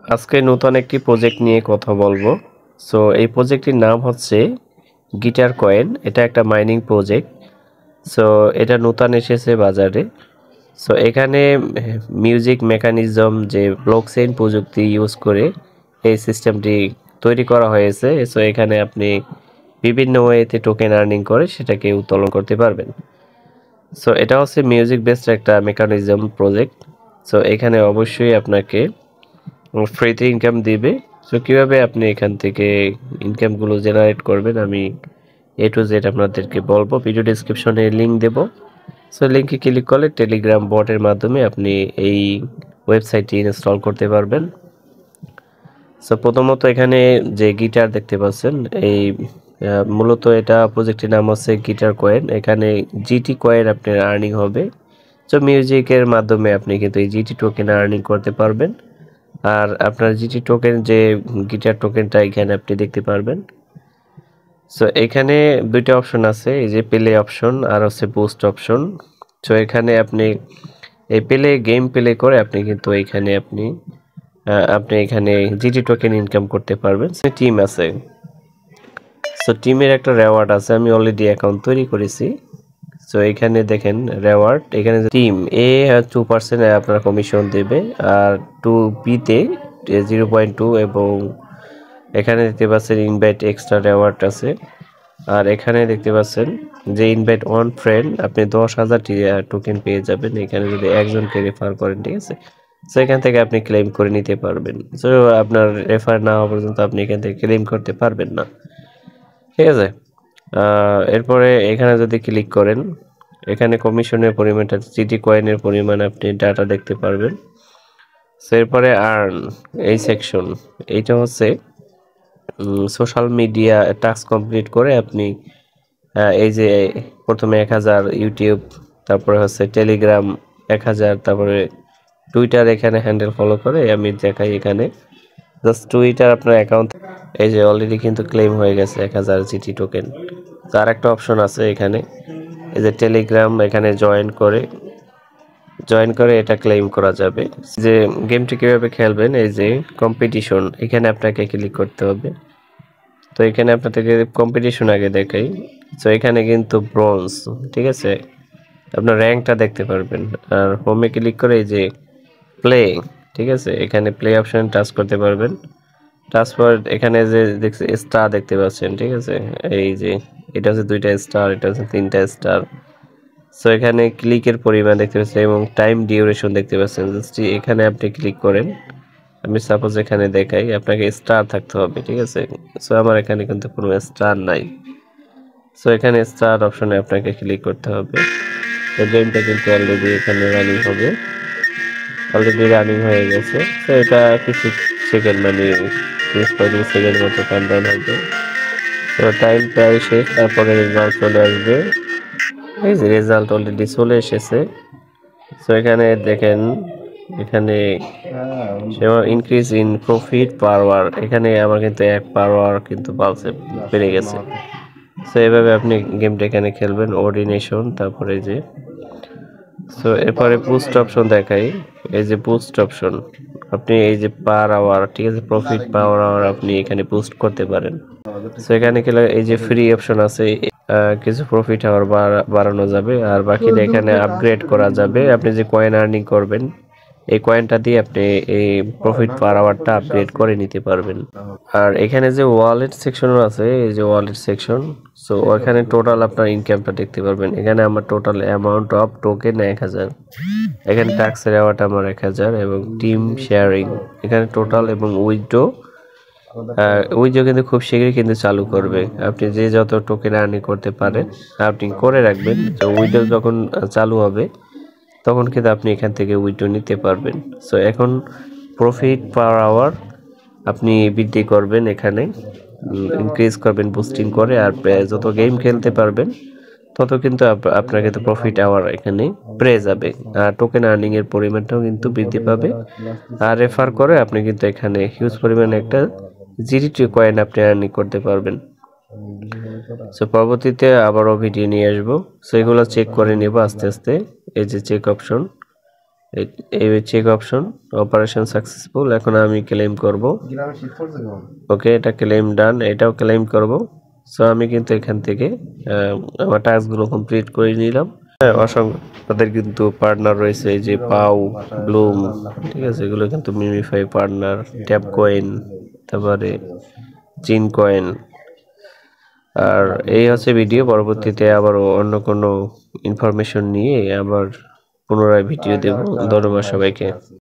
আজকে নতুন একটি প্রজেক্ট নিয়ে কথা বলবো। সো এই প্রজেক্টটির নাম হচ্ছে গিটার কয়েন। এটা একটা মাইনিং প্রজেক্ট। সো এটা নতুন এসেছে বাজারে। সো এখানে মিউজিক মেকানিজম যে ব্লকচেইন প্রযুক্তি ইউজ করে এই সিস্টেমটি তৈরি করা হয়েছে। সো এখানে আপনি বিভিন্ন ওয়েতে টোকেন আর্নিং করে সেটাকে উত্তোলন করতে পারবেন। সো এটা হচ্ছে মিউজিক বেসড একটা মেকানিজম প্রজেক্ট। সো এখানে অবশ্যই আপনাকে ফ্রিতে ইনকাম দিবে। সো কিভাবে আপনি এখান থেকে ইনকামগুলো জেনারেট করবেন আমি টু জেড আপনাদেরকে বলবো। ভিডিও ডিসক্রিপশনে লিঙ্ক দেব। সো লিঙ্কে ক্লিক করলে টেলিগ্রাম বটের মাধ্যমে আপনি এই ওয়েবসাইটটি ইনস্টল করতে পারবেন। সো প্রথমত এখানে যে গিটার দেখতে পাচ্ছেন এই মূলত এটা প্রজেক্টের নাম হচ্ছে গিটার কয়েন। এখানে জিটি কয়েন আপনার আর্নিং হবে। সো মিউজিকের মাধ্যমে আপনি কিন্তু এই জিটি টোকেন আর্নিং করতে পারবেন। আর আপনার জিটি টোকেন যে গিটার টোকেনটা এখানে আপনি দেখতে পারবেন। সো এখানে দুইটা অপশন আছে, এই যে প্লে অপশন আর হচ্ছে বুস্ট অপশন। সো এখানে আপনি এই গেম প্লে করে আপনি কিন্তু এখানে আপনি এখানে জিটি টোকেন ইনকাম করতে পারবেন। টিম আছে। সো টিমের একটা রেওয়ার্ড আছে, আমি অলরেডি অ্যাকাউন্ট তৈরি করেছি। সো এখানে দেখেন রেওয়ার্ড, এখানে টিম এ 2% আপনার কমিশন দেবে, আর 2B-তে 0.2, এবং এখানে দেখতে পাচ্ছেন ইনভাইট এক্সট্রা রেওয়ার্ড আছে। আর এখানে দেখতে পাচ্ছেন যে ইনভাইট ওয়ান ফ্রেন্ড, আপনি 10,000 টোকেন পেয়ে যাবেন এখানে যদি একজনকে রেফার করেন, ঠিক আছে। সো এখান থেকে আপনি ক্লেম করে নিতে পারবেন। সো আপনার রেফার না হওয়া পর্যন্ত আপনি এখান থেকে ক্লেম করতে পারবেন না, ঠিক আছে। এরপরে এখানে যদি ক্লিক করেন, এখানে কমিশনের পরিমাণটা জিটি কয়েনের পরিমাণ আপনি ডাটা দেখতে পারবেন। সো এরপরে আর্ন এই সেকশন, এইটা হচ্ছে সোশ্যাল মিডিয়া টাস্ক কমপ্লিট করে আপনি এই যে প্রথমে 1000 ইউটিউব, তারপরে হচ্ছে টেলিগ্রাম 1000, তারপরে টুইটার এখানে হ্যান্ডেল ফলো করে আমি দেখাই। এখানে জাস্ট টুইটার আপনার অ্যাকাউন্ট এই যে অলরেডি কিন্তু ক্লেম হয়ে গেছে 1000 জিটি টোকেন। তার একটা অপশন আছে এখানে, এই যে টেলিগ্রাম, এখানে জয়েন করে এটা ক্লেম করা যাবে। যে গেমটি কিভাবে খেলবেন, এই যে কম্পিটিশন, এখানে আপনাকে ক্লিক করতে হবে। তো এখানে আপনাদেরকে কম্পিটিশন আগে দেখাই। তো এখানে কিন্তু ব্রোঞ্জ, ঠিক আছে, আপনার র্যাঙ্কটা দেখতে পারবেন। আর হোমে ক্লিক করে এই যে প্লে, ঠিক আছে, এখানে প্লে অপশন টাচ করতে পারবেন। টাচ পর এখানে যে দেখছে স্টার দেখতে পাচ্ছেন, ঠিক আছে, এই যে এটা হচ্ছে 2টা স্টার, এটা হচ্ছে 3টা স্টার। সো এখানে ক্লিকের পরিমাণ দেখতে পাচ্ছেন এবং টাইম ডিউরেশন দেখতে পাচ্ছেন। জাস্ট এখানে আপনি ক্লিক করেন, আমি সাপোজ এখানে দেখাই, আপনাকে স্টার থাকতে হবে, ঠিক আছে। সো আমার এখানে কিন্তু কোনো স্টার নাই। সো এখানে স্টার অপশনে আপনাকে ক্লিক করতে হবে। তো গেমটা কিন্তু অলরেডি এখানে রানিং হবে, অলরেডি রানিং হয়ে গেছে। তো এটা কিছু সেকেন্ড, মানে 30-35 সেকেন্ড মতো কাউন্টডাউন হবে। তো টাইম প্রায় শেষ, তারপরে রেজাল্ট চলে আসবে। এই যে রেজাল্ট অলরেডি চলে এসেছে। সো এখানে দেখেন, এখানে increase in profit per hour, এখানে আমার কিন্তু 1 পার আওয়ার কিন্তু বাড়ছে, বেড়ে গেছে। সো এইভাবে আপনি গেমটা এখানে খেলবেন। অর্ডিনেশন, তারপরে যে সো এরপরে বুস্ট অপশন দেখাই, এই যে বুস্ট অপশন, আপনি এই যে পার আওয়ার, ঠিক আছে, প্রফিট পার আওয়ার আপনি এখানে বুস্ট করতে পারেন। সো এখানে খেলে এই যে ফ্রি অপশন আছে, কিছু প্রফিট আওয়ার বাড়ানো যাবে, আর বাকিটা এখানে আপগ্রেড করা যাবে। আপনি যে কয়েন আর্নিং করবেন এই কয়েনটা দিয়ে আপনি এই প্রফিট পার আওয়ারটা আপগ্রেড করে নিতে পারবেন। আর এখানে যে ওয়ালেট সেকশনও আছে, এই যে ওয়ালেট সেকশন, সো ওখানে টোটাল আপনার ইনকামটা দেখতে পারবেন। এখানে আমার টোটাল অ্যামাউন্ট অফ টোকেন 1000, এখানে ট্যাক্সের অ্যাওয়ার্ড আমার 1000, এবং টিম শেয়ারিং এখানে টোটাল, এবং উইথড্র কিন্তু খুব শীঘ্রই কিন্তু চালু করবে। আপনি যে যত টোকেন আর্নিং করতে পারেন আপনি করে রাখবেন, তো উইথড্র যখন চালু হবে তখন কিন্তু আপনি এখান থেকে উইথড্র নিতে পারবেন। সো এখন প্রফিট পার আওয়ার আপনি বৃদ্ধি করবেন, এখানে ইনক্রিজ করবেন বুস্টিং করে, আর যত গেম খেলতে পারবেন তত কিন্তু আপনার কিন্তু প্রফিট আওয়ার এখানে বেড়ে যাবে, আর টোকেন আর্নিং এর পরিমাণটাও কিন্তু বৃদ্ধি পাবে। আর রেফার করে আপনি কিন্তু এখানে হিউজ পরিমাণে একটা জিটি কয়েন আপনি আর্নিং করতে পারবেন। সো পরবর্তীতে আবারও ভিডিও নিয়ে আসবো, সো এগুলো চেক করে নেব আস্তে আস্তে। এই যে চেক অপশন, এই চেক অপশন, অপারেশন সাকসেসফুল। এখন আমি ক্লেম করব। ওকে, এটা ক্লেম ডান, এটাও ক্লেম করব। সো আমি কিন্তু এখান থেকে আমার টাস্কগুলো কমপ্লিট করে নিলাম। হ্যাঁ, অসংখ্য তাদের কিন্তু পার্টনার রয়েছে, এই যে পাউ, ব্লুম, ঠিক আছে, এগুলো কিন্তু মিমিফাই পার্টনার, ট্যাপ কয়েন, তারপরে জিন কয়েন। আর এই হচ্ছে ভিডিও, পরবর্তীতে আবার অন্য কোনো ইনফরমেশন নিয়ে আবার পুনরায় ভিডিও দেব। ধন্যবাদ সবাইকে।